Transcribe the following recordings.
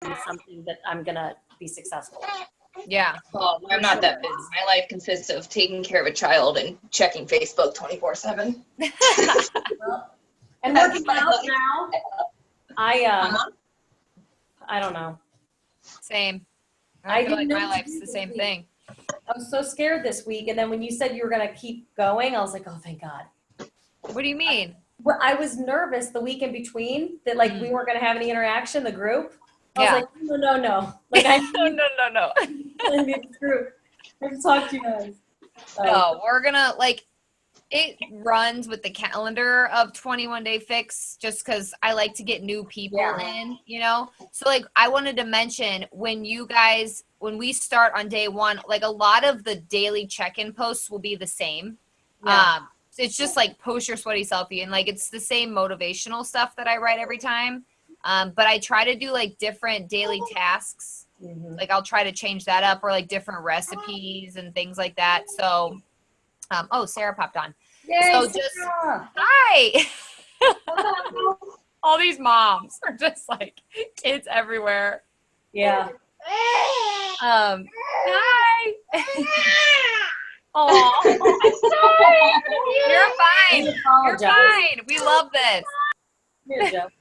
be something that I'm going to be successful. Yeah. Oh, I'm not that busy. My life consists of taking care of a child and checking Facebook 24/7. And That's working my out life. now, I don't know. Same. I feel like didn't my know life's you the this same week. thing. I was so scared this week, and then when you said you were going to keep going, I was like, oh, thank God. What do you mean? Well, I was nervous the week in between that like we weren't going to have any interaction, the group. I was like, no. Like I need, No. I need this group. I have to talk to you guys. No, we're gonna it runs with the calendar of 21 Day Fix just because I like to get new people in, you know? So like I wanted to mention when we start on day one, like a lot of the daily check-in posts will be the same. Yeah. So it's just like post your sweaty selfie and like it's the same motivational stuff that I write every time. But I try to do like different daily tasks. Mm-hmm. Like I'll try to change that up or like different recipes and things like that. So Sarah popped on. Yay, So Sarah. hi. All these moms are just like kids everywhere. Yeah. Hi. Oh, you're fine. You're fine. We love this. Here, Jeff.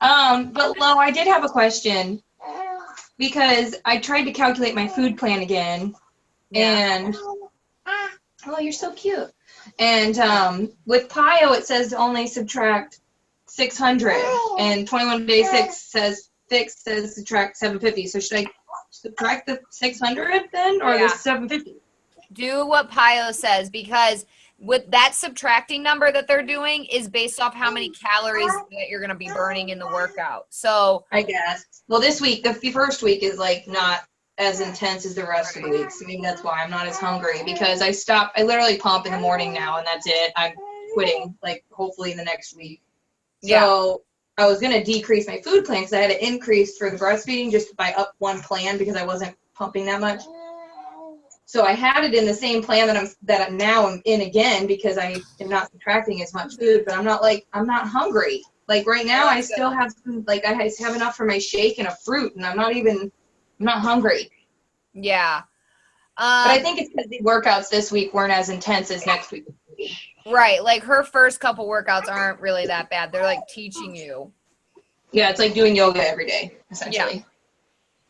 But Lo, I did have a question because I tried to calculate my food plan again, and oh, you're so cute. And with Pio, it says only subtract 600, and 21 Day Fix says subtract 750. So should I subtract the 600 then, or the 750? Do what Pio says because with that subtracting number that they're doing is based off how many calories that you're going to be burning in the workout. So I guess. Well, this week, the first week is like not as intense as the rest of the week. So maybe that's why I'm not as hungry because I literally pump in the morning now and that's it. I'm quitting like hopefully the next week. So I was going to decrease my food plan because I had to increase for the breastfeeding just by up one plan because I wasn't pumping that much. So I had it in the same plan that I'm now in again because I am not subtracting as much food, but I'm not hungry. Like right now I still have I have enough for my shake and a fruit and I'm not hungry. Yeah. But I think it's because the workouts this week weren't as intense as next week. Right. Like her first couple workouts aren't really that bad. They're like teaching you. Yeah, it's like doing yoga every day, essentially.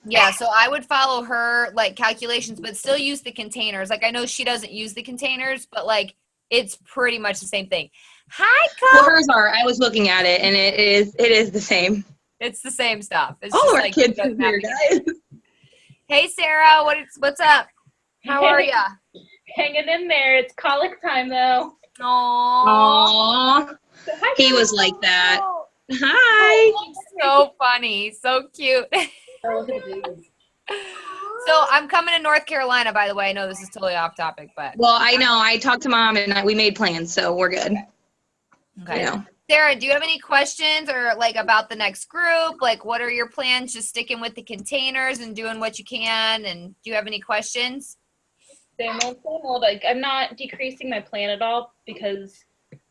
Yeah, so I would follow her like calculations, but still use the containers. Like I know she doesn't use the containers, but like it's pretty much the same thing. Hi, Well, hers are. I was looking at it, and it is the same. It's the same stuff. It's all just our like kids are here, guys. Hey, Sarah, what's up? How are ya? Hanging in there. It's colic time, though. Aww. He was like that. Hi. So funny. So cute. So I'm coming to North Carolina, by the way. I know this is totally off topic, but. Well, I know. I talked to Mom, and we made plans, so we're good. Okay. You know. Sarah, do you have any questions or like about the next group? Like, what are your plans? Just sticking with the containers and doing what you can. And do you have any questions? Same old. Like, I'm not decreasing my plan at all because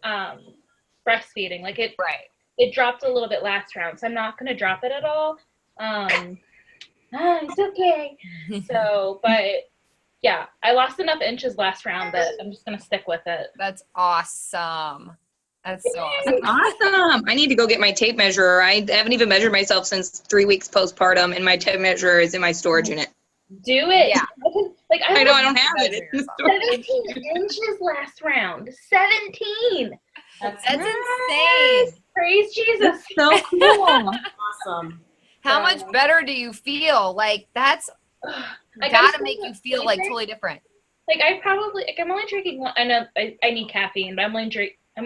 breastfeeding. Like it dropped a little bit last round, so I'm not going to drop it at all. It's okay. So, but yeah, I lost enough inches last round that I'm just going to stick with it. That's awesome. That's so awesome. Awesome. I need to go get my tape measure. I haven't even measured myself since 3 weeks postpartum, and my tape measure is in my storage unit. Do it. Yeah. I know I don't have it. It's in the storage. 17 inches last round. 17. That's insane. Praise Jesus. So cool. Awesome. How much better do you feel? Like that's gotta make you feel like totally different. Like I'm only drinking one. I know I need caffeine, but I'm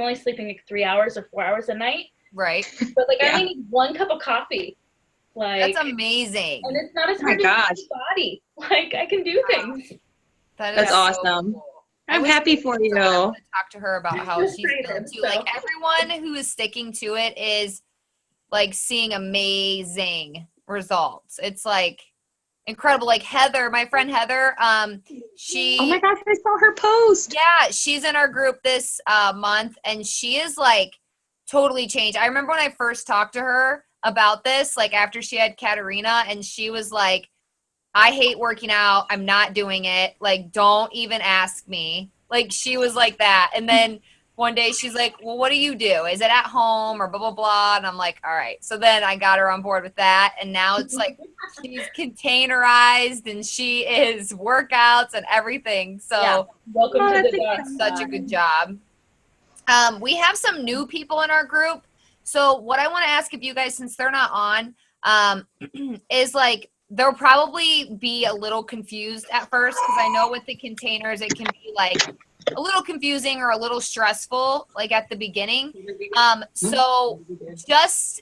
only sleeping like 3 hours or 4 hours a night. Right. But like I only need 1 cup of coffee. Like that's amazing. And it's not as hard to do my body. Like I can do things. That's awesome. Cool. I'm happy for you. I want to talk to her about how she's feeling too. Like everyone who is sticking to it is like seeing amazing results. It's like incredible. Like Heather, my friend Heather, she. Oh my gosh, I saw her post. Yeah, she's in our group this month, and she is like totally changed. I remember when I first talked to her, about this, like after she had Katerina, and she was like, I hate working out. I'm not doing it. Like, don't even ask me. Like, she was like that. And then one day she's like, well, what do you do? Is it at home or blah, blah, blah? And I'm like, all right. So then I got her on board with that. And now it's like she's containerized and she is workouts and everything. So Yeah. Welcome to the doing such a good job. We have some new people in our group. So what I want to ask of you guys, since they're not on, is like, they'll probably be a little confused at first, because I know with the containers, it can be like a little confusing or a little stressful, like at the beginning. So just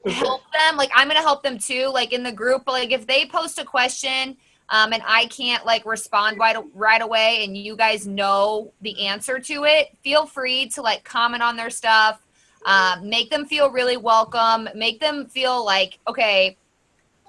help them. Like, I'm going to help them too, like in the group. But like, if they post a question and I can't like respond right away and you guys know the answer to it, feel free to like comment on their stuff. Make them feel really welcome. Make them feel like, okay,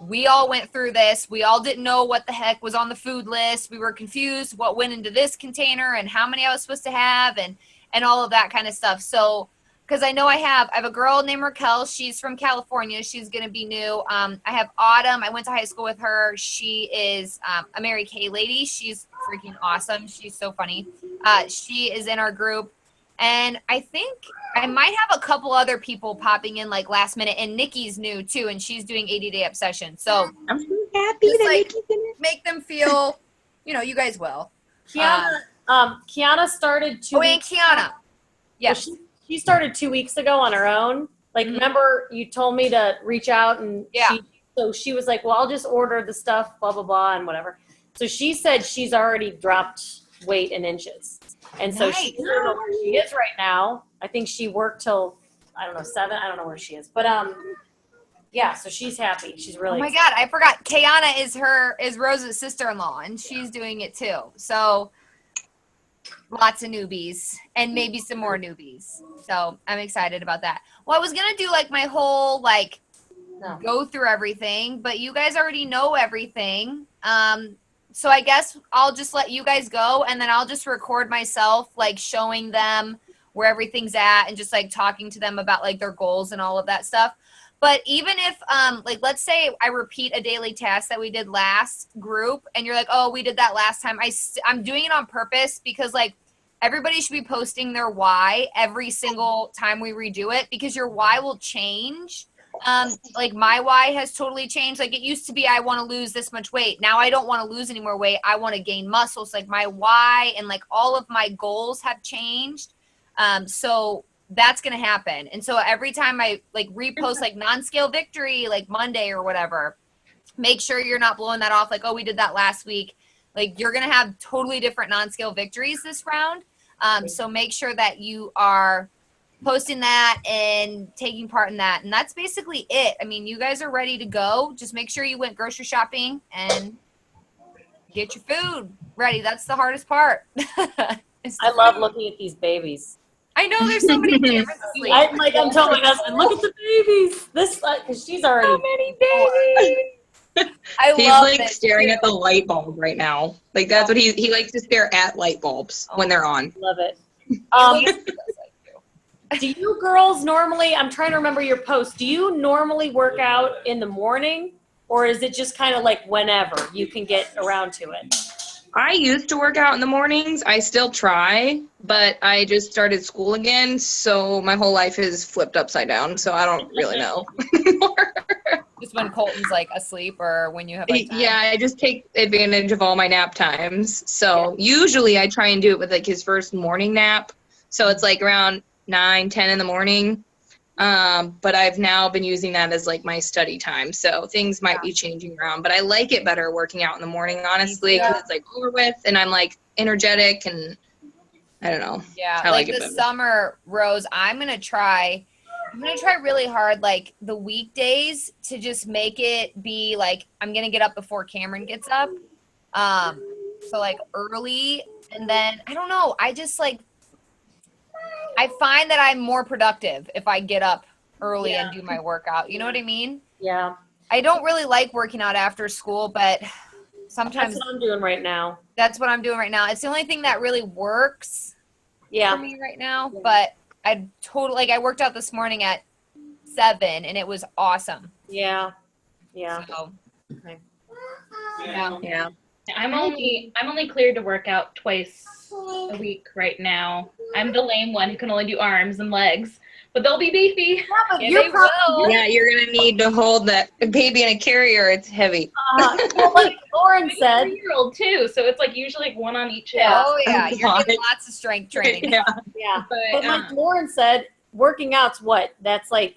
we all went through this. We all didn't know what the heck was on the food list. We were confused what went into this container and how many I was supposed to have and all of that kind of stuff. So, because I know I have a girl named Raquel. She's from California. She's going to be new. I have Autumn. I went to high school with her. She is a Mary Kay lady. She's freaking awesome. She's so funny. She is in our group. And I think I might have a couple other people popping in like last minute, and Nikki's new too, and she's doing 80-day obsession. So I'm so happy that like, Nikki's in it. make them feel, you guys will. Kiana started 2 weeks. And Kiana. Yes. She started 2 weeks ago on her own. Like, remember you told me to reach out and so she was like, well, I'll just order the stuff, blah, blah, blah, and whatever. So she said she's already dropped weight in inches. And so she doesn't know where she is right now. I think she worked till, I don't know, 7. I don't know where she is. But yeah, so she's happy. She's really Oh my God, I forgot. Kiana is Rose's sister-in-law, and she's doing it too. So lots of newbies and maybe some more newbies. So I'm excited about that. Well, I was gonna do like my whole go through everything, but you guys already know everything. So I guess I'll just let you guys go, and then I'll just record myself, like showing them where everything's at and just like talking to them about like their goals and all of that stuff. But even if, like, let's say I repeat a daily task that we did last group and you're like, oh, we did that last time. I'm doing it on purpose because like everybody should be posting their why every single time we redo it, because your why will change. Like my why has totally changed. Like it used to be, I want to lose this much weight. Now I don't want to lose any more weight. I want to gain muscle. So like my why and like all of my goals have changed. So that's going to happen. And so every time I like repost like non-scale victory, like Monday or whatever, make sure you're not blowing that off. Like, oh, we did that last week. Like you're going to have totally different non-scale victories this round. So make sure that you are posting that and taking part in that. And that's basically it. I mean, you guys are ready to go. Just make sure you went grocery shopping and get your food ready. That's the hardest part. I love looking at these babies. I know there's so many cameras asleep. I'm telling my husband, look at the babies. This, because she's already. So many babies. He's love like this staring too. at the light bulb right now. Like that's what he likes to stare at light bulbs when they're on. Love it. Do you girls normally, I'm trying to remember your post, do you normally work out in the morning, or is it just kind of like whenever you can get around to it? I used to work out in the mornings. I still try, but I just started school again, so my whole life is flipped upside down, so I don't really know anymore. Just when Colton's like asleep or when you have like time. Yeah, I just take advantage of all my nap times. So usually I try and do it with like his first morning nap. So it's like around 9, 10 in the morning. But I've now been using that as like my study time. So things might be changing around, but I like it better working out in the morning, honestly, because it's like over with and I'm like energetic and I don't know. Yeah, I like like it the better. summer, Rose, I'm going to try really hard, like the weekdays, to just make it be like, I'm going to get up before Cameron gets up. So like early, and then, I don't know, I just like, I find that I'm more productive if I get up early and do my workout. You know what I mean? Yeah. I don't really like working out after school, but sometimes That's what I'm doing right now. that's what I'm doing right now. It's the only thing that really works for Yeah. me right now. But I worked out this morning at 7 and it was awesome. Yeah. So, Okay. Yeah. I'm only cleared to work out twice a week right now. I'm the lame one who can only do arms and legs, but they'll be beefy. yeah, but Yeah, you're they probably Yeah, you're gonna need to hold that baby in a carrier. It's heavy. Well, like Lauren said, 3-year-old too, so it's like usually like one on each hip. Yeah. Oh yeah, Oh, you're getting God. lots of strength training. Yeah. yeah. But But like Lauren said, working out's what? That's like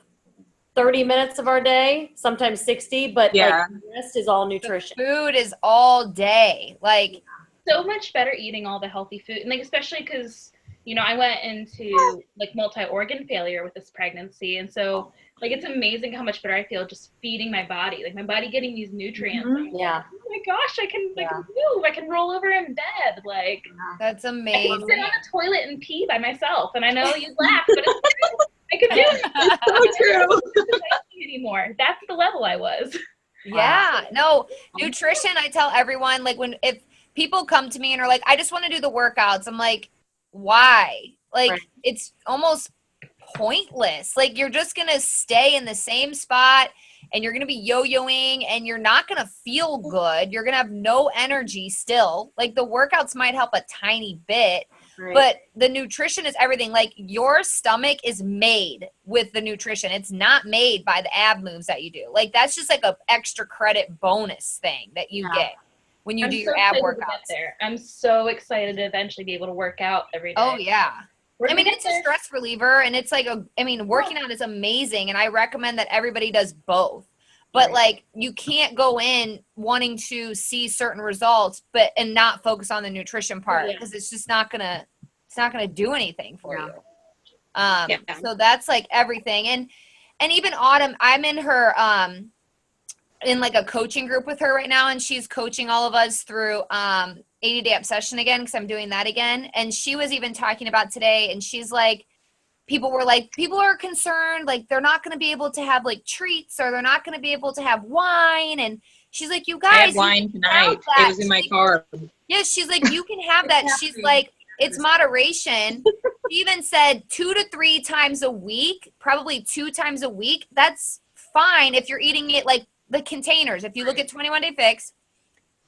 30 minutes of our day, sometimes 60, but Yeah. like the rest is all nutrition. Food is all day. Like, so much better eating all the healthy food, and like especially because I went into like multi-organ failure with this pregnancy, and so like it's amazing how much better I feel just feeding my body, like my body getting these nutrients. Mhm. Yeah. Oh my gosh, I can Yeah. move, I can roll over in bed, like that's I can amazing. sit on the toilet and pee by myself, and I know you laugh, but it's true. I could do it. So true. Anymore. That's the level I was. Yeah, no, nutrition, I tell everyone, like if people come to me and are like, I just want to do the workouts, I'm like, why? Like, Right. it's almost pointless. Like, you're just going to stay in the same spot and you're going to be yo-yoing and you're not going to feel good. You're going to have no energy still. Like, the workouts might help a tiny bit, Right. but the nutrition is everything. Like, your stomach is made with the nutrition. It's not made by the ab moves that you do. Like, that's just like a extra credit bonus thing that you Yeah. get when you I'm do so your ab excited to get workouts. there. I'm so excited to eventually be able to work out every day. Oh yeah. We're I mean, gonna it's get a there. stress reliever and it's like working out is amazing and I recommend that everybody does both. But Right. like, you can't go in wanting to see certain results and not focus on the nutrition part Yeah. because it's just not gonna do anything for Yeah. you. Yeah. So that's like everything. And even Autumn, I'm in her in like a coaching group with her right now, and she's coaching all of us through 80-day obsession again because I'm doing that again. And she was even talking about today, and she's like, people are concerned, like they're not going to be able to have like treats or they're not going to be able to have wine. And she's like, you I guys, had wine tonight. that. It was in my car. yeah, she's like, you can have that. She's like, it's moderation. She even said 2 to 3 times a week, probably 2 times a week. That's fine if you're eating it like the containers. If you look at 21 Day Fix,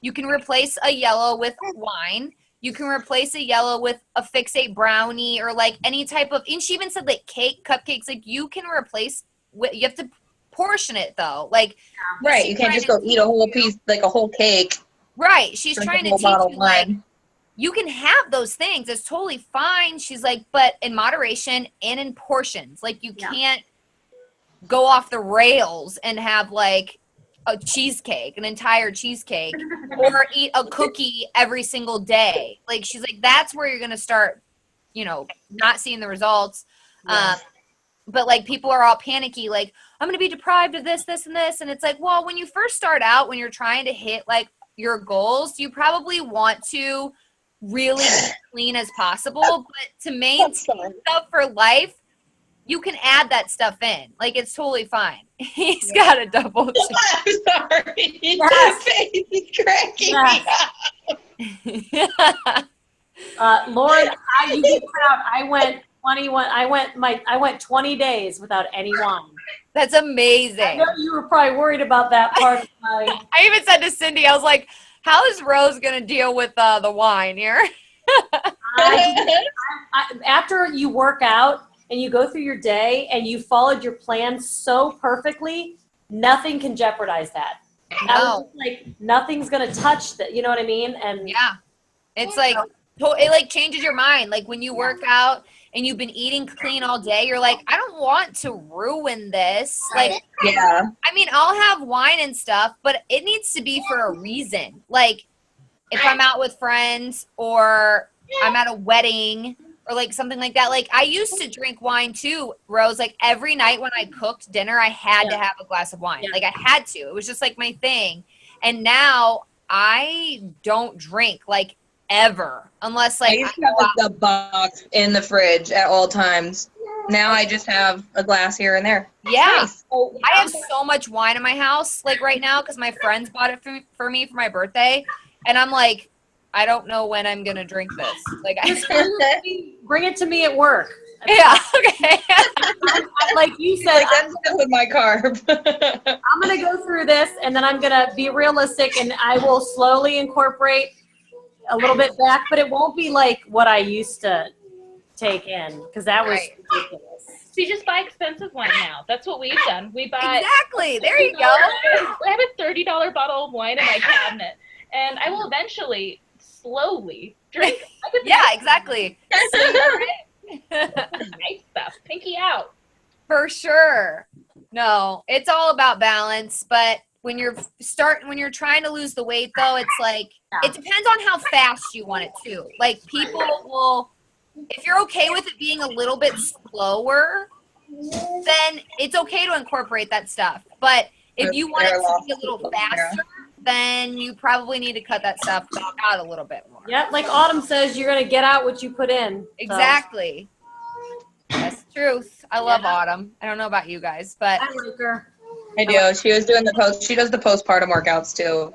you can replace a yellow with wine. You can replace a yellow with a Fixate brownie or like any type of, and she even said like cake, cupcakes, like you can replace, you have to portion it though. Like, Right. You can't just go eat a whole piece, like a whole cake. right. She's drink trying a to whole teach bottle you of like, wine. you can have those things. It's totally fine. She's like, but in moderation and in portions. Like you Yeah. can't go off the rails and have like a cheesecake, an entire cheesecake, or eat a cookie every single day. Like she's like, that's where you're going to start, not seeing the results. Yeah. But like people are all panicky, like, I'm going to be deprived of this, this, and this. And it's like, well, when you first start out, when you're trying to hit like your goals, you probably want to really be clean as possible. But to maintain stuff for life, you can add that stuff in. Like, it's totally fine. He's got a double chin. I'm sorry. Yes. He's cracking me Yes. up. Lauren, you get proud. I went 21. I went 20 days without any wine. That's I amazing. know you were probably worried about that part of my. I even said to Cindy, I was like, how is Rose going to deal with the wine here? After you work out and you go through your day and you followed your plan so perfectly, nothing can jeopardize that. That was just like nothing's gonna touch that. You know what I mean? And Yeah. It's like, it like changes your mind. Like when you work out and you've been eating clean all day, you're like, I don't want to ruin this. Like, Yeah. I mean, I'll have wine and stuff, but it needs to be for a reason. Like if I'm out with friends or I'm at a wedding or like something like that. Like I used to drink wine too, Rose. Like every night when I cooked dinner, I had to have a glass of wine. Yeah. Like I had to. It was just like my thing. And now I don't drink like ever unless I like used to have like the box in the fridge at all times. Now I just have a glass here and there. yeah. Nice. I have so much wine in my house like right now because my friends bought it for me for my birthday. And I'm like, I don't know when I'm going to drink this. Like, just bring it to me at work. Yeah, okay. Like you said, Like, that's enough with my carb. I'm going to go through this and then I'm going to be realistic and I will slowly incorporate a little bit back, but it won't be like what I used to take in because that was Right. ridiculous. So you just buy expensive wine now. That's what we've done. We buy. Exactly. There you go. I have a $30 bottle of wine in my cabinet, and I will eventually, slowly drink. Yeah, exactly. Nice stuff. Pinky out. For sure. No, it's all about balance, but when you're trying to lose the weight though, it's like it depends on how fast you want it to. Like people will, if you're okay with it being a little bit slower, then it's okay to incorporate that stuff. But if you want it to be a little faster, then you probably need to cut that stuff out a little bit more. Yeah, like Autumn says, you're going to get out what you put in. So. Exactly. That's the truth. I love Autumn. I don't know about you guys, but I like her. I do. She was doing she does the postpartum workouts too.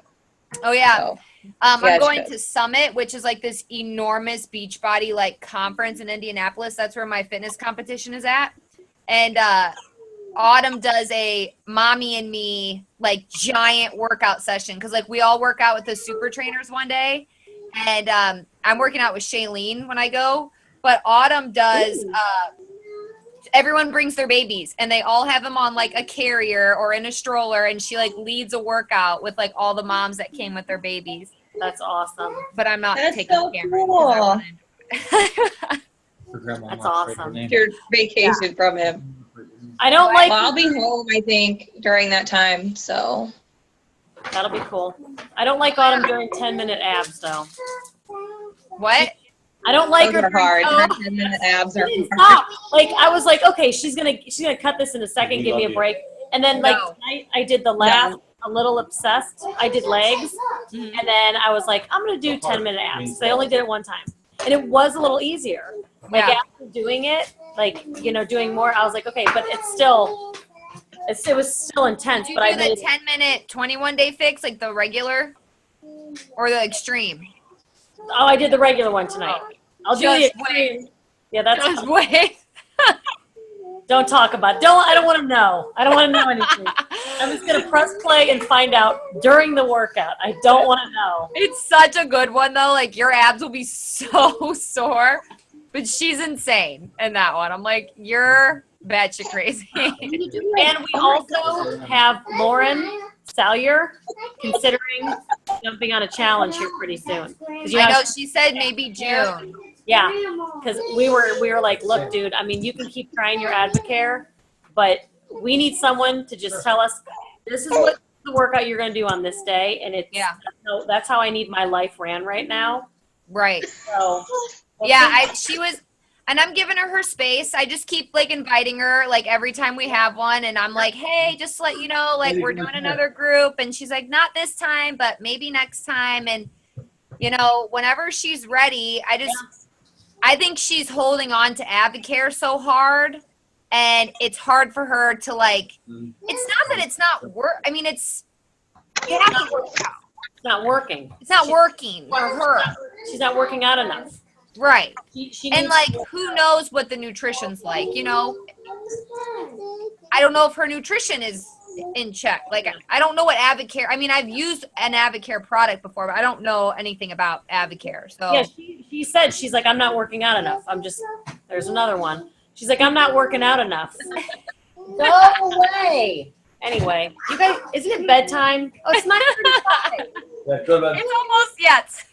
oh yeah. So. I'm Yeah, going it's good. to Summit, which is like this enormous Beachbody like conference in Indianapolis. That's where my fitness competition is at. And Autumn does a mommy and me like giant workout session because like we all work out with the super trainers one day, and I'm working out with Shailene when I go. But Autumn does. Everyone brings their babies and they all have them on like a carrier or in a stroller, and she like leads a workout with like all the moms that came with their babies. That's awesome. But I'm not That's taking so the camera. 'Cause I cool. wanna- Her grandma That's wants to awesome. take her name. Your vacation from him. I don't like. Well, I'll be home, I think, during that time. So That'll be cool. I don't like Autumn doing 10-minute abs though. What? I don't like those her. are hard. Oh, 10-minute abs are didn't hard. stop. Like I was like, okay, she's gonna cut this in a second, give me a break. And then like No. tonight I did the last a little obsessed. I did legs, Mhm. and then I was like, I'm gonna do 10-minute abs. So I only did it one time, and it was a little easier. Like Yeah. after doing it, like doing more, I was like, okay, but it's still, it was still intense. Do you But I do the made 10-minute 21-day fix, like the regular, or the extreme? oh, I did the regular one tonight. I'll do the Just extreme. Yeah, that's. Just wait. Don't talk about. I don't want to know. I don't want to know anything. I'm just gonna press play and find out during the workout. I don't want to know. It's such a good one though. Like your abs will be so sore, but she's insane in that one. I'm like, you're batshit crazy. And we also have Lauren Salyer considering jumping on a challenge here pretty soon. 'Cause you I know, know she said maybe June. yeah, because we were like, look, dude. I mean, you can keep trying your Advocare, but we need someone to just tell us this is what the workout you're going to do on this day, and it's Yeah. that's how I need my life ran right now. Right. So Yeah, she was, and I'm giving her space. I just keep like inviting her like every time we have one, and I'm like, hey, just to let you know, like we're doing another group, and she's like, not this time, but maybe next time, and whenever she's ready, I think she's holding on to Advocare so hard, and it's hard for her to like. It's not that it's not work. I mean, it's you have to work out. it's not working. It's not working for her, She's not working out enough. right? She And needs like, to- who knows what the nutrition's like? I don't know if her nutrition is in check. Like, I don't know what Advocare. I mean, I've used an Advocare product before, but I don't know anything about Advocare. So yeah, she said she's like, I'm not working out enough. There's another one. She's like, I'm not working out enough. Go away. Anyway, you guys, isn't it bedtime? Oh, it's 9:35. Yeah, go back. it's almost yes.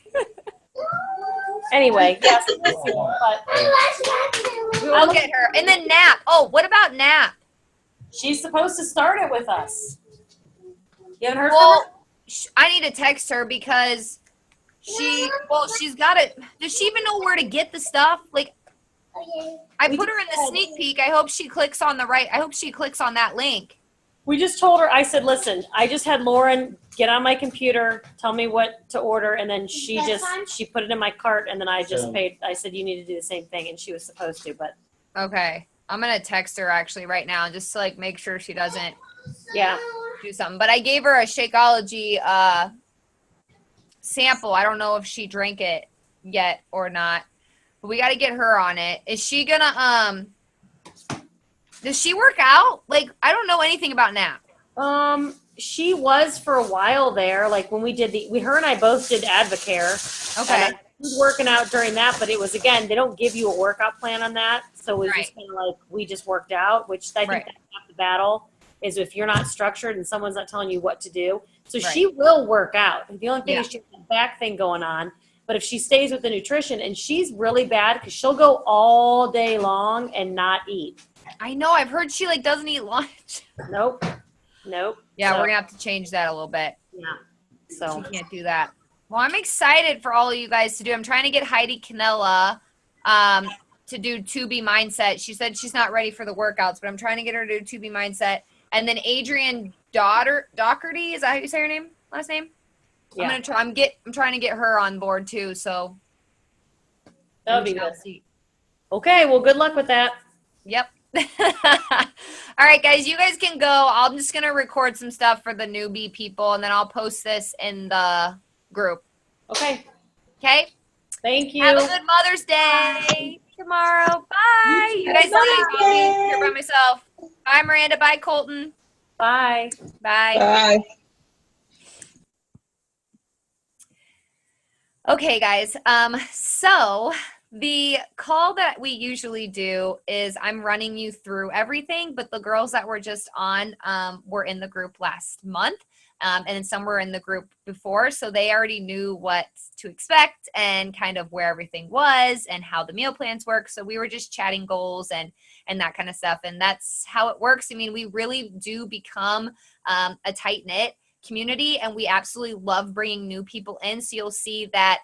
Anyway, yes, we'll see, but I'll get her. And then Nap. Oh, what about Nap? she's supposed to start it with us. You haven't heard from Well, I need to text her because she's got it. Does she even know where to get the stuff? Like, I put her in the sneak peek. I hope she clicks on that link. We just told her, I said, listen, I just had Lauren get on my computer, tell me what to order, and then she put it in my cart, and then I just paid. I said, you need to do the same thing, and she was supposed to, but Okay. I'm going to text her actually right now just to like make sure she doesn't yeah. do something. But I gave her a Shakeology sample. I don't know if she drank it yet or not. But we got to get her on it. Is she gonna does she work out? Like, I don't know anything about Nap. She was for a while there. Like when we did her and I both did Advocare. Okay. And she was working out during that, but it was, again, they don't give you a workout plan on that. So it was just kind of like, we just worked out, which I think that's half the battle is if you're not structured and someone's not telling you what to do. So she will work out. The only thing is she has a back thing going on. But if she stays with the nutrition, and she's really bad because she'll go all day long and not eat. I know. I've heard she like doesn't eat lunch. Nope. Yeah, we're gonna have to change that a little bit. Yeah. So she can't do that. Well, I'm excited for all of you guys to do. I'm trying to get Heidi Canella to do 2B Mindset. She said she's not ready for the workouts, but I'm trying to get her to do 2B Mindset. And then Adrienne Doherty, is that how you say her name? Last name? Yeah. I'm trying to get her on board too. So that would be good. Okay. Well, good luck with that. Yep. All right, guys, you guys can go. I'm just going to record some stuff for the newbie people, and then I'll post this in the group. Okay. Thank you. Have a good Mother's Day tomorrow. Bye. You guys leave. I'll be here by myself. Bye, Miranda. Bye, Colton. Bye. Bye. Bye. Okay, guys. So the call that we usually do is I'm running you through everything, but the girls that were just on were in the group last month, and then some were in the group before, so they already knew what to expect and kind of where everything was and how the meal plans work. So we were just chatting goals and that kind of stuff, and that's how it works. I mean, we really do become a tight-knit community, and we absolutely love bringing new people in. So you'll see that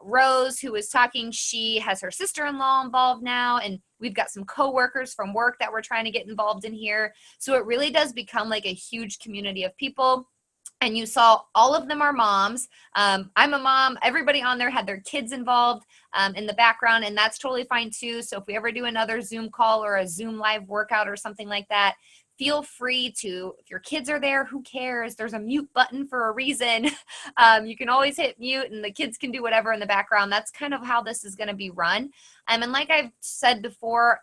Rose, who was talking, she has her sister-in-law involved now, and we've got some coworkers from work that we're trying to get involved in here. So it really does become like a huge community of people. And you saw all of them are moms. I'm a mom. Everybody on there had their kids involved in the background, and that's totally fine too. So if we ever do another Zoom call or a Zoom live workout or something like that, feel free to, if your kids are there, who cares? There's a mute button for a reason. You can always hit mute and the kids can do whatever in the background. That's kind of how this is going to be run. And like I've said before,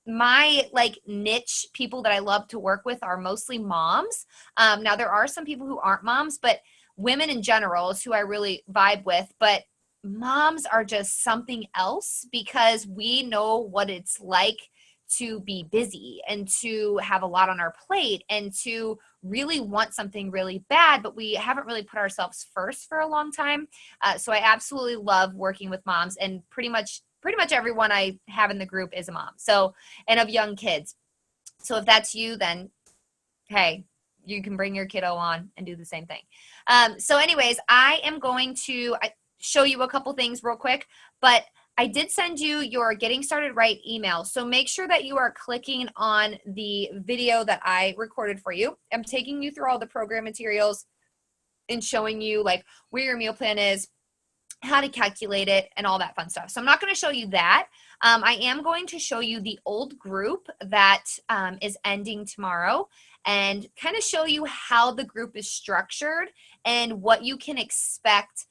my like niche people that I love to work with are mostly moms. Now there are some people who aren't moms, but women in general is who I really vibe with. But moms are just something else because we know what it's like to be busy and to have a lot on our plate and to really want something really bad, but we haven't really put ourselves first for a long time. So I absolutely love working with moms, and pretty much everyone I have in the group is a mom. So, and of young kids. So if that's you, then hey, you can bring your kiddo on and do the same thing. So anyways, I am going to show you a couple things real quick, but I did send you your Getting Started Right email. So make sure that you are clicking on the video that I recorded for you. I'm taking you through all the program materials and showing you like where your meal plan is, how to calculate it, and all that fun stuff. So I'm not going to show you that. I am going to show you the old group that is ending tomorrow and kind of show you how the group is structured and what you can expect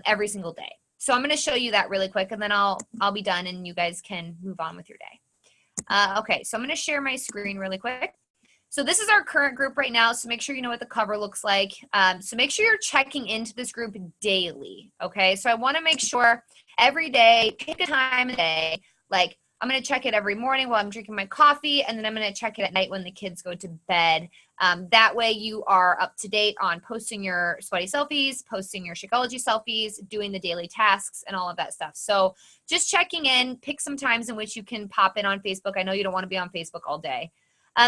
every single day. So I'm going to show you that really quick, and then I'll be done and you guys can move on with your day. Okay, so I'm going to share my screen really quick. So this is our current group right now, so make sure you know what the cover looks like. So make sure you're checking into this group daily, okay? So I want to make sure every day, pick a time of the day, like I'm going to check it every morning while I'm drinking my coffee, and then I'm going to check it at night when the kids go to bed. That way you are up to date on posting your sweaty selfies, posting your Shakeology selfies, doing the daily tasks, and all of that stuff. So just checking in, pick some times in which you can pop in on Facebook. I know you don't want to be on Facebook all day.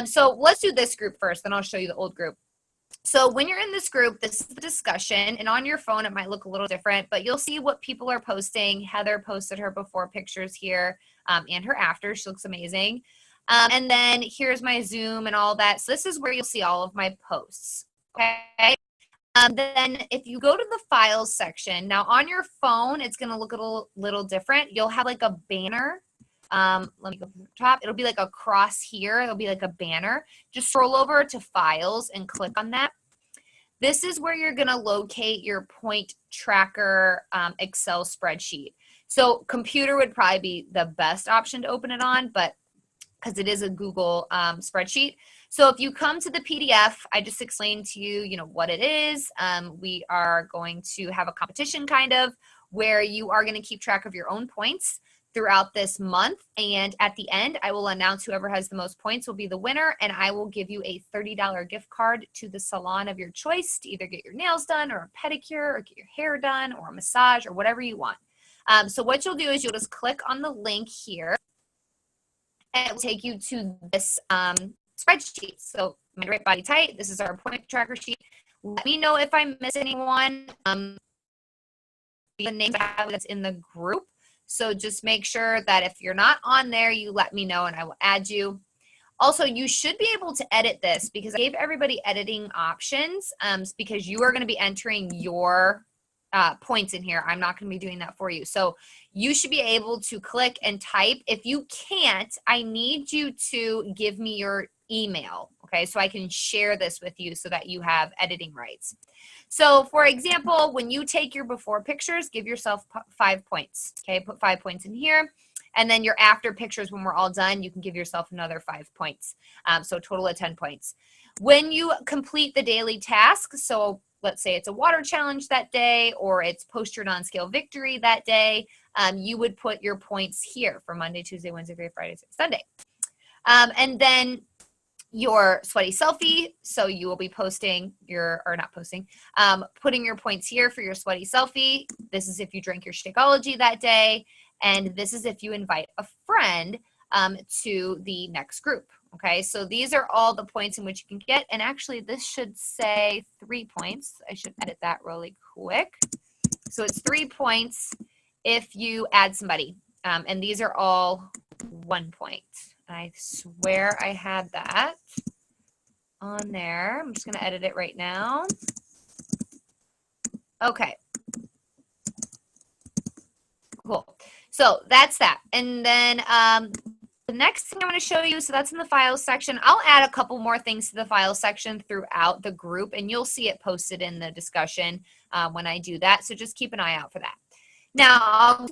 So let's do this group first, then I'll show you the old group. So when you're in this group, this is the discussion, and on your phone it might look a little different, but you'll see what people are posting. Heather posted her before pictures here and her after. She looks amazing. And then here's my Zoom and all that. So this is where you'll see all of my posts, okay? Then if you go to the files section, now on your phone, it's going to look a little different. You'll have like a banner. Let me go to the top. It'll be like a cross here. It'll be like a banner. Just scroll over to files and click on that. This is where you're going to locate your point tracker Excel spreadsheet. So computer would probably be the best option to open it on, but because it is a Google spreadsheet. So if you come to the PDF, I just explained to you, you know, what it is. We are going to have a competition kind of where you are going to keep track of your own points throughout this month. And at the end, I will announce whoever has the most points will be the winner. And I will give you a $30 gift card to the salon of your choice to either get your nails done or a pedicure or get your hair done or a massage or whatever you want. So what you'll do is you'll just click on the link here and it will take you to this spreadsheet. So Mind Right Body Tight, this is our point tracker sheet. Let me know if I miss anyone. The names I have that's in the group. So just make sure that if you're not on there, you let me know and I will add you. Also, you should be able to edit this because I gave everybody editing options because you are going to be entering your points in here. I'm not going to be doing that for you. So you should be able to click and type. If you can't, I need you to give me your email, okay, so I can share this with you so that you have editing rights. So for example, when you take your before pictures, give yourself 5 points, okay, put 5 points in here. And then your after pictures, when we're all done, you can give yourself another 5 points. So a total of 10 points. When you complete the daily task, so let's say it's a water challenge that day, or it's post your non-scale victory that day, you would put your points here for Monday, Tuesday, Wednesday, Thursday, Friday, Sunday. And then your sweaty selfie, so you will be posting your, or not posting, putting your points here for your sweaty selfie. This is if you drank your Shakeology that day, and this is if you invite a friend to the next group. Okay, so these are all the points in which you can get, and actually this should say 3 points. I should edit that really quick. So it's 3 points if you add somebody, and these are all 1 point. I swear I had that on there. I'm just going to edit it right now. Okay. Cool. So that's that. And then the next thing I want to show you, so that's in the files section. I'll add a couple more things to the files section throughout the group, and you'll see it posted in the discussion when I do that. So just keep an eye out for that. Now,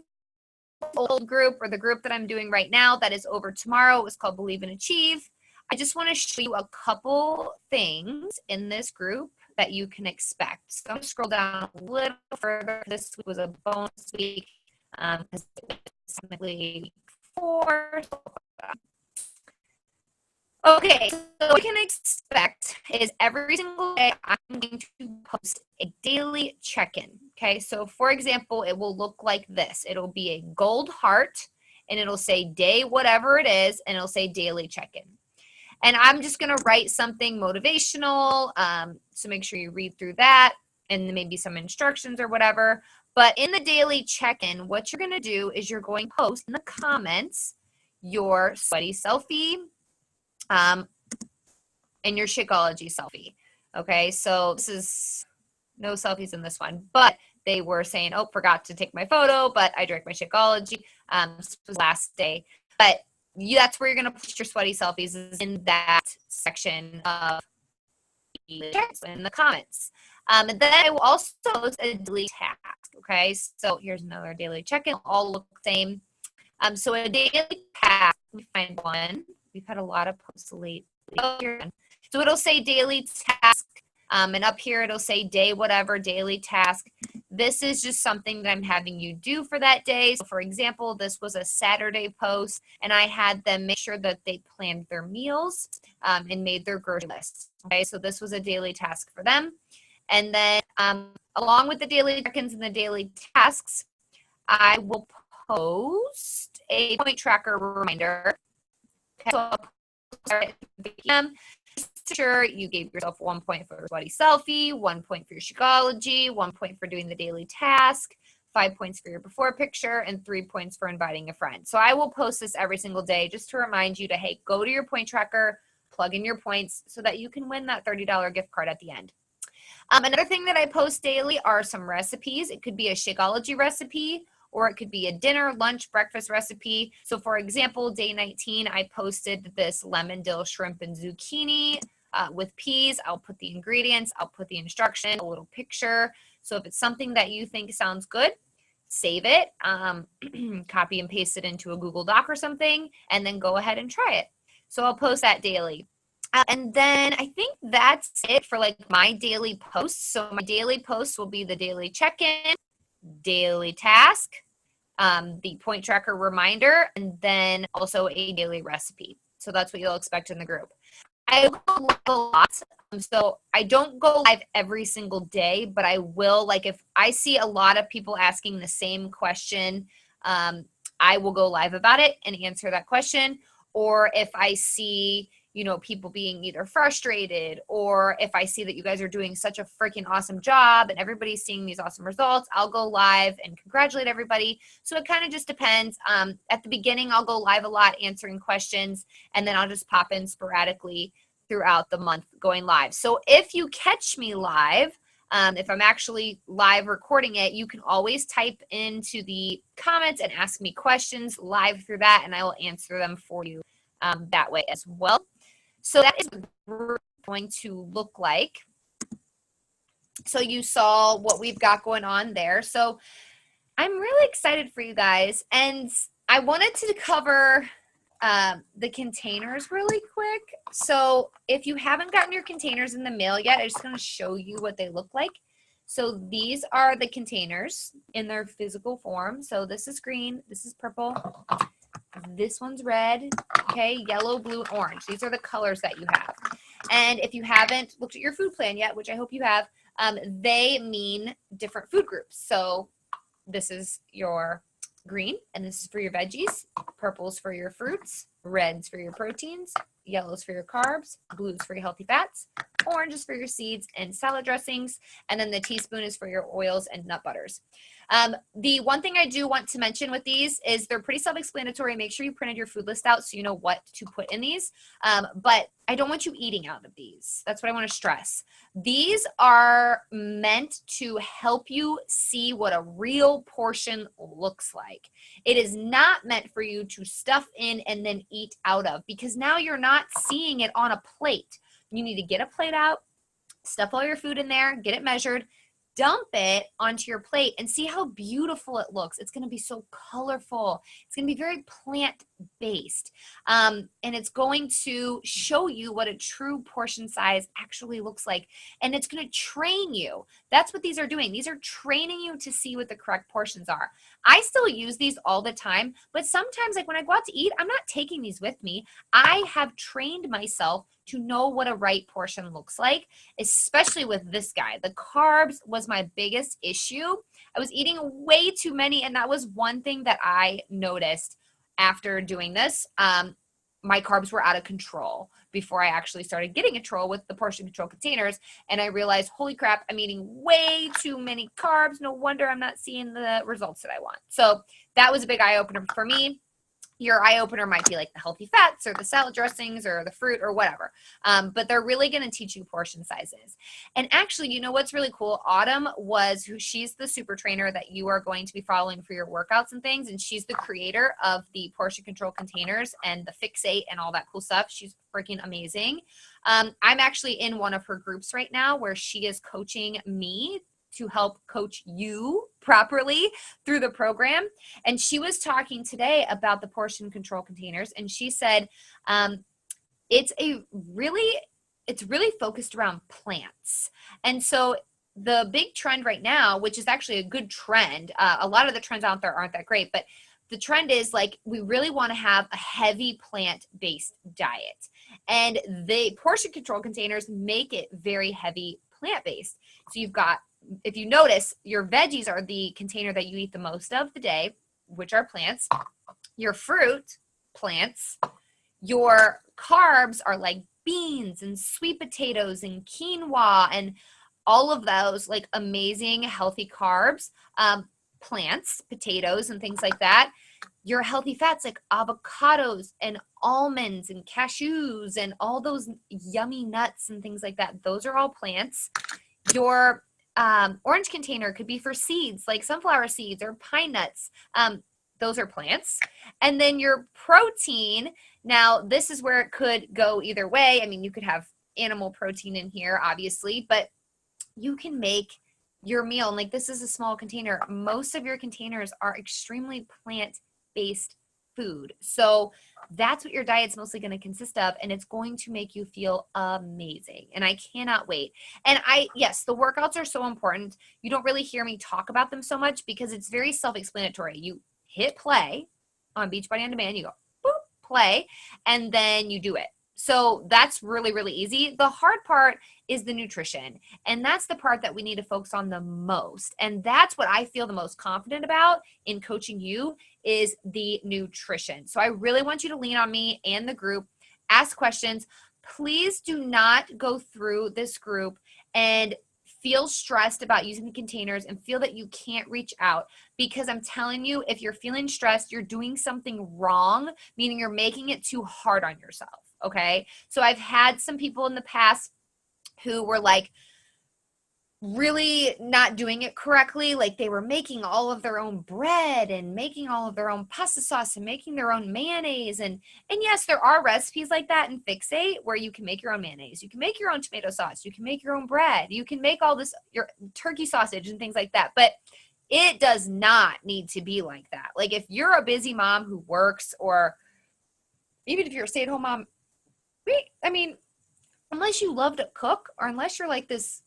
old group, or the group that I'm doing right now that is over tomorrow, is called Believe and Achieve. I just want to show you a couple things in this group that you can expect. So I'm going to scroll down a little further. This week was a bonus week because it was technically week 4. Okay, so what you can expect is every single day I'm going to post a daily check-in. Okay, so for example, it will look like this. It'll be a gold heart, and it'll say day whatever it is, and it'll say daily check-in. And I'm just going to write something motivational, so make sure you read through that, and maybe some instructions or whatever. But in the daily check-in, what you're going to do is you're going to post in the comments your sweaty selfie, and your Shakeology selfie. Okay, so this is no selfies in this one, but they were saying, oh, forgot to take my photo, but I drank my Shakeology. This was last day. But that's where you're going to post your sweaty selfies, is in that section of in the comments. And then I will also post a daily task. Okay, so here's another daily check-in. All look the same. So a daily task, let me find one. We've had a lot of posts lately. So it'll say daily task, and up here it'll say day whatever, daily task. This is just something that I'm having you do for that day. So for example, this was a Saturday post, and I had them make sure that they planned their meals and made their grocery list. Okay, so this was a daily task for them. And then along with the daily check-ins and the daily tasks, I will post a point tracker reminder. Okay, so I'll start at 3 p.m. Just sure you gave yourself 1 point for your sweaty selfie, 1 point for your Shakeology, 1 point for doing the daily task, 5 points for your before picture, and 3 points for inviting a friend. So I will post this every single day just to remind you to, hey, go to your point tracker, plug in your points so that you can win that $30 gift card at the end. Another thing that I post daily are some recipes. It could be a Shakeology recipe, or it could be a dinner, lunch, breakfast recipe. So for example, day 19, I posted this lemon dill shrimp and zucchini with peas. I'll put the ingredients, I'll put the instruction, a little picture. So if it's something that you think sounds good, save it, copy and paste it into a Google Doc or something, and then go ahead and try it. So I'll post that daily. And then I think that's it for like my daily posts. So my daily posts will be the daily check-in, daily task, the point tracker reminder, and then also a daily recipe. So that's what you'll expect in the group. I go live a lot, so I don't go live every single day, but I will, like if I see a lot of people asking the same question, I will go live about it and answer that question. Or if I see, you know, people being either frustrated, or if I see that you guys are doing such a freaking awesome job and everybody's seeing these awesome results, I'll go live and congratulate everybody. So it kind of just depends. At the beginning, I'll go live a lot answering questions, and then I'll just pop in sporadically throughout the month going live. So if you catch me live, if I'm actually live recording it, you can always type into the comments and ask me questions live through that, and I will answer them for you that way as well. So that is what we're going to look like. So you saw what we've got going on there. So I'm really excited for you guys, and I wanted to cover the containers really quick. So if you haven't gotten your containers in the mail yet, I'm just going to show you what they look like. So these are the containers in their physical form. So this is green, this is purple, this one's red, okay, yellow, blue, orange. These are the colors that you have. And if you haven't looked at your food plan yet, which I hope you have, they mean different food groups. So this is your green, and this is for your veggies. Purple's for your fruits, red's for your proteins, yellow's for your carbs, blue's for your healthy fats, orange is for your seeds and salad dressings, and then the teaspoon is for your oils and nut butters. The one thing I do want to mention with these is they're pretty self-explanatory. Make sure you printed your food list out so you know what to put in these. But I don't want you eating out of these. That's what I want to stress. These are meant to help you see what a real portion looks like. It is not meant for you to stuff in and then eat out of, because now you're not seeing it on a plate. You need to get a plate out, stuff all your food in there, get it measured, dump it onto your plate, and see how beautiful it looks. It's going to be so colorful. It's going to be very plant-based. And it's going to show you what a true portion size actually looks like. And it's going to train you. That's what these are doing. These are training you to see what the correct portions are. I still use these all the time, but sometimes, like when I go out to eat, I'm not taking these with me. I have trained myself to know what a right portion looks like, especially with this guy. The carbs was my biggest issue. I was eating way too many, and that was one thing that I noticed after doing this. My carbs were out of control before I actually started getting control with the portion control containers, and I realized, holy crap, I'm eating way too many carbs. No wonder I'm not seeing the results that I want. So that was a big eye-opener for me. Your eye opener might be like the healthy fats or the salad dressings or the fruit or whatever. But they're really going to teach you portion sizes. And actually, you know what's really cool? Autumn she's the super trainer that you are going to be following for your workouts and things. And she's the creator of the portion control containers and the Fix8 and all that cool stuff. She's freaking amazing. I'm actually in one of her groups right now where she is coaching me to help coach you properly through the program. And she was talking today about the portion control containers. And she said, it's really focused around plants. And so the big trend right now, which is actually a good trend, a lot of the trends out there aren't that great, but the trend is like, we really want to have a heavy plant-based diet. And the portion control containers make it very heavy plant-based. So you've got, if you notice, your veggies are the container that you eat the most of the day, which are plants. Your fruit, plants. Your carbs are like beans and sweet potatoes and quinoa and all of those like amazing healthy carbs, plants, potatoes and things like that. Your healthy fats like avocados and almonds and cashews and all those yummy nuts and things like that. Those are all plants. Your orange container could be for seeds like sunflower seeds or pine nuts. Those are plants. And then your protein, now this is where it could go either way. I mean, you could have animal protein in here, obviously, but you can make your meal, and like this is a small container, most of your containers are extremely plant-based food. So that's what your diet's mostly going to consist of, and it's going to make you feel amazing. And I cannot wait. And yes, the workouts are so important. You don't really hear me talk about them so much because it's very self-explanatory. You hit play on Beachbody On Demand, you go boop, play, and then you do it. So that's really, really easy. The hard part is the nutrition. And that's the part that we need to focus on the most. And that's what I feel the most confident about in coaching you is the nutrition. So I really want you to lean on me and the group, ask questions. Please do not go through this group and feel stressed about using the containers and feel that you can't reach out, because I'm telling you, if you're feeling stressed, you're doing something wrong, meaning you're making it too hard on yourself. Okay. So I've had some people in the past who were like really not doing it correctly. Like they were making all of their own bread and making all of their own pasta sauce and making their own mayonnaise. And yes, there are recipes like that in Fixate where you can make your own mayonnaise. You can make your own tomato sauce. You can make your own bread. You can make all this, your turkey sausage and things like that. But it does not need to be like that. Like if you're a busy mom who works, or even if you're a stay-at-home mom, I mean, unless you love to cook, or unless you're like this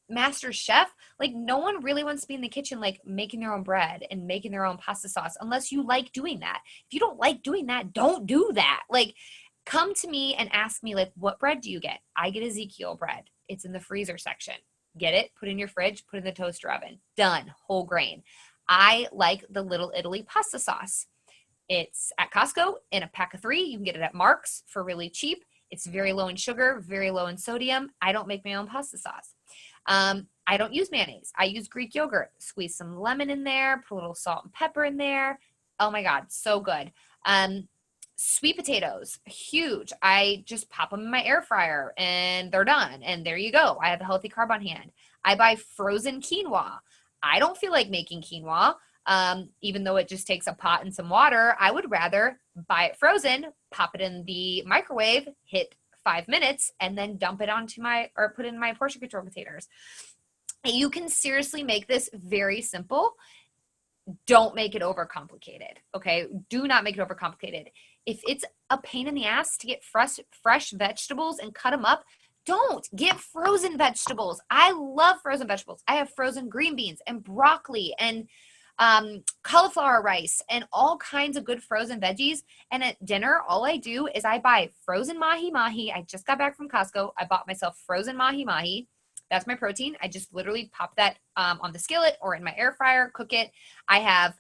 master chef, like no one really wants to be in the kitchen like making their own bread and making their own pasta sauce unless you like doing that. If you don't like doing that, don't do that. Like come to me and ask me like, what bread do you get? I get Ezekiel bread. It's in the freezer section. Get it, put it in your fridge, put it in the toaster oven. Done, whole grain. I like the Little Italy pasta sauce. It's at Costco in a pack of 3. You can get it at Mark's for really cheap. It's very low in sugar, very low in sodium. I don't make my own pasta sauce. I don't use mayonnaise. I use Greek yogurt. Squeeze some lemon in there, put a little salt and pepper in there. Oh my God, so good. Sweet potatoes, huge. I just pop them in my air fryer and they're done. And there you go. I have a healthy carb on hand. I buy frozen quinoa. I don't feel like making quinoa. Even though it just takes a pot and some water, I would rather buy it frozen, pop it in the microwave, hit 5 minutes, and then dump it onto put it in my portion control containers. You can seriously make this very simple. Don't make it overcomplicated. Okay. Do not make it overcomplicated. If it's a pain in the ass to get fresh vegetables and cut them up, don't get frozen vegetables. I love frozen vegetables. I have frozen green beans and broccoli and cauliflower rice and all kinds of good frozen veggies. And at dinner, all I do is I buy frozen mahi-mahi. I just got back from Costco. I bought myself frozen mahi-mahi. That's my protein. I just literally pop that on the skillet or in my air fryer, cook it. I have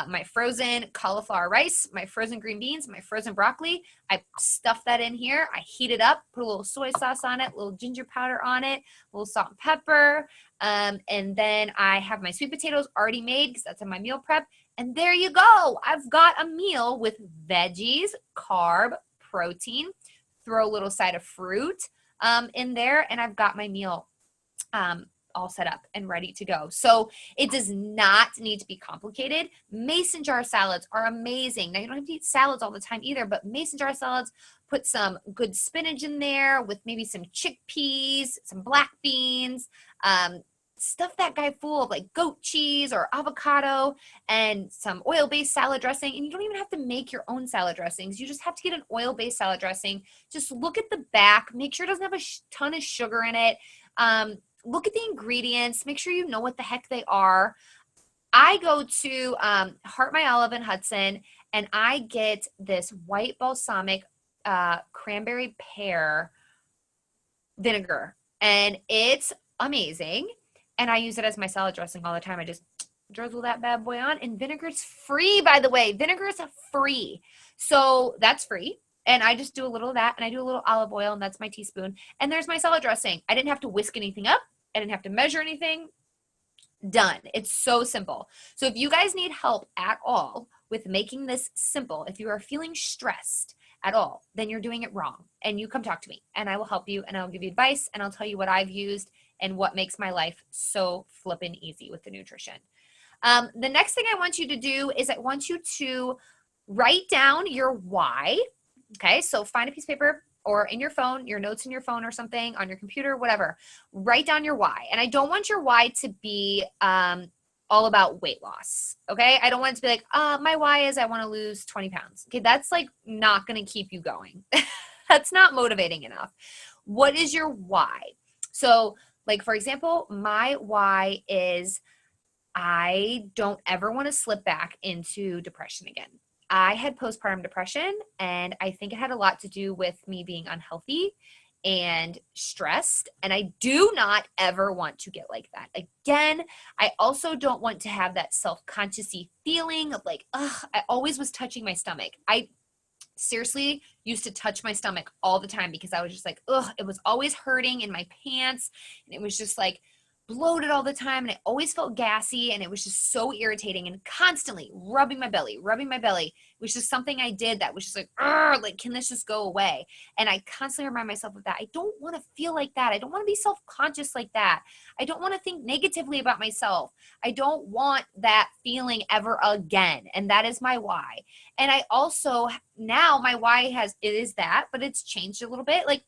my frozen cauliflower rice, my frozen green beans, my frozen broccoli. I stuff that in here. I heat it up, put a little soy sauce on it, a little ginger powder on it, a little salt and pepper. And then I have my sweet potatoes already made because that's in my meal prep. And there you go. I've got a meal with veggies, carb, protein, throw a little side of fruit in there. And I've got my meal all set up and ready to go. So it does not need to be complicated. Mason jar salads are amazing. Now you don't have to eat salads all the time either, but mason jar salads, put some good spinach in there with maybe some chickpeas, some black beans, stuff that guy full of like goat cheese or avocado and some oil-based salad dressing. And you don't even have to make your own salad dressings. You just have to get an oil-based salad dressing. Just look at the back, make sure it doesn't have a ton of sugar in it. Look at the ingredients, make sure you know what the heck they are. I go to Heart My Olive in Hudson and I get this white balsamic cranberry pear vinegar and it's amazing. And I use it as my salad dressing all the time. I just drizzle that bad boy on, and vinegar's free, by the way. Vinegar is free. So that's free. And I just do a little of that, and I do a little olive oil, and that's my teaspoon. And there's my salad dressing. I didn't have to whisk anything up. I didn't have to measure anything. Done. It's so simple. So if you guys need help at all with making this simple, if you are feeling stressed at all, then you're doing it wrong. And you come talk to me, and I will help you, and I'll give you advice, and I'll tell you what I've used and what makes my life so flippin' easy with the nutrition. The next thing I want you to do is I want you to write down your why. Okay, so find a piece of paper, or in your phone, your notes in your phone or something, on your computer, whatever. Write down your why. And I don't want your why to be all about weight loss, okay? I don't want it to be like, my why is I want to lose 20 pounds. Okay, that's like not going to keep you going. That's not motivating enough. What is your why? So, like, for example, my why is I don't ever want to slip back into depression again. I had postpartum depression, and I think it had a lot to do with me being unhealthy and stressed, and I do not ever want to get like that again. I also don't want to have that self-conscious-y feeling of like, ugh, I always was touching my stomach. I seriously used to touch my stomach all the time because I was just like, ugh, it was always hurting in my pants, and it was just like bloated all the time, and I always felt gassy, and it was just so irritating, and constantly rubbing my belly, which is something I did that was just like, can this just go away? And I constantly remind myself of that. I don't want to feel like that. I don't want to be self-conscious like that. I don't want to think negatively about myself. I don't want that feeling ever again. And that is my why. And I also, now my why is that, but it's changed a little bit. Like,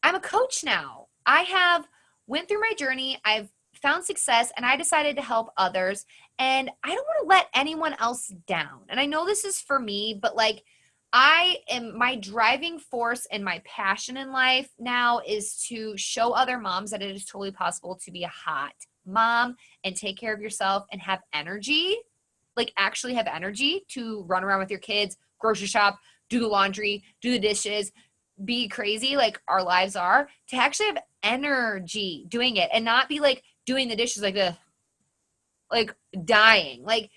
I'm a coach now. I have went through my journey, I've found success, and I decided to help others, and I don't want to let anyone else down. And I know this is for me, but like, my driving force and my passion in life now is to show other moms that it is totally possible to be a hot mom and take care of yourself and have energy, like actually have energy to run around with your kids, grocery shop, do the laundry, do the dishes, be crazy like our lives are, to actually have energy doing it and not be like doing the dishes like dying. Like,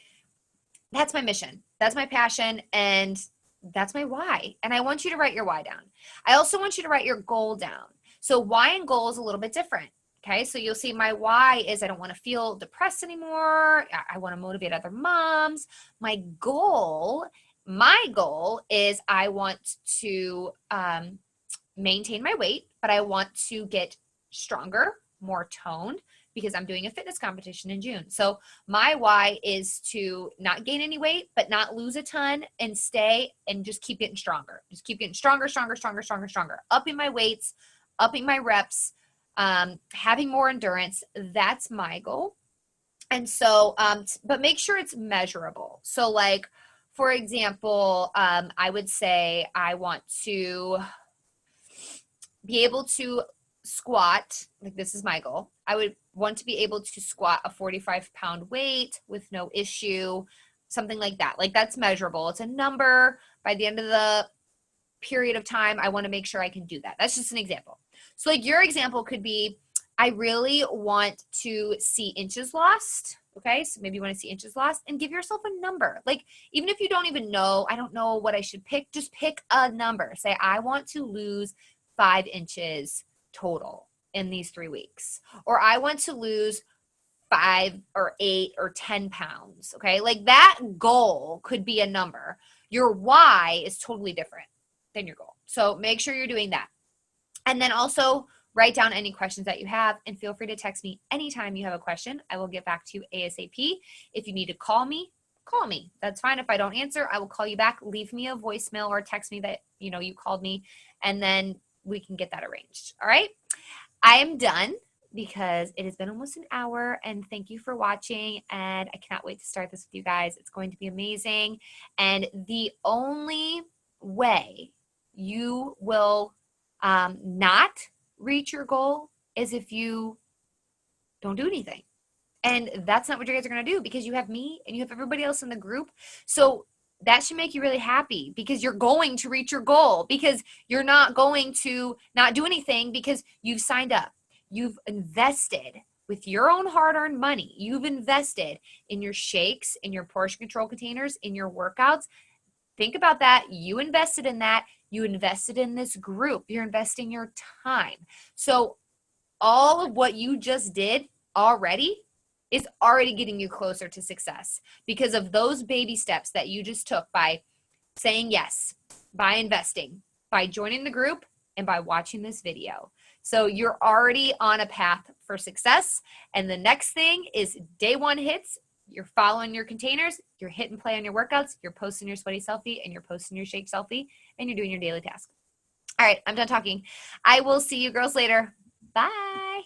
that's my mission. That's my passion. And that's my why. And I want you to write your why down. I also want you to write your goal down. So why and goal is a little bit different. Okay. So you'll see my why is I don't want to feel depressed anymore. I want to motivate other moms. My goal is I want to maintain my weight, but I want to get stronger, more toned, because I'm doing a fitness competition in June. So my why is to not gain any weight, but not lose a ton and stay and just keep getting stronger. Just keep getting stronger, upping my weights, upping my reps, having more endurance. That's my goal. And so, but make sure it's measurable. So like, for example, I would say I want to be able to squat, like this is my goal. I would want to be able to squat a 45-pound weight with no issue, something like that. Like, that's measurable. It's a number. By the end of the period of time, I want to make sure I can do that. That's just an example. So like your example could be, I really want to see inches lost. Okay, so maybe you want to see inches lost and give yourself a number. Like, even if you don't even know, I don't know what I should pick, just pick a number. Say, I want to lose 5 inches total in these 3 weeks. Or I want to lose 5 or 8 or 10 pounds. Okay, like that goal could be a number. Your why is totally different than your goal. So make sure you're doing that. And then also write down any questions that you have, and feel free to text me anytime you have a question. I will get back to you ASAP. If you need to call me, call me. That's fine. If I don't answer, I will call you back. Leave me a voicemail or text me that, you called me, and then we can get that arranged. All right. I am done because it has been almost an hour, and thank you for watching. And I cannot wait to start this with you guys. It's going to be amazing. And the only way you will not reach your goal is if you don't do anything. And that's not what you guys are going to do, because you have me and you have everybody else in the group. So that should make you really happy, because you're going to reach your goal, because you're not going to not do anything, because you've signed up. You've invested with your own hard-earned money. You've invested in your shakes, in your portion control containers, in your workouts. Think about that. You invested in that. You invested in this group. You're investing your time. So all of what you just did already is already getting you closer to success, because of those baby steps that you just took by saying yes, by investing, by joining the group, and by watching this video. So you're already on a path for success. And the next thing is day 1 hits. You're following your containers, you're hitting play on your workouts, you're posting your sweaty selfie, and you're posting your shake selfie, and you're doing your daily task. All right, I'm done talking. I will see you girls later. Bye.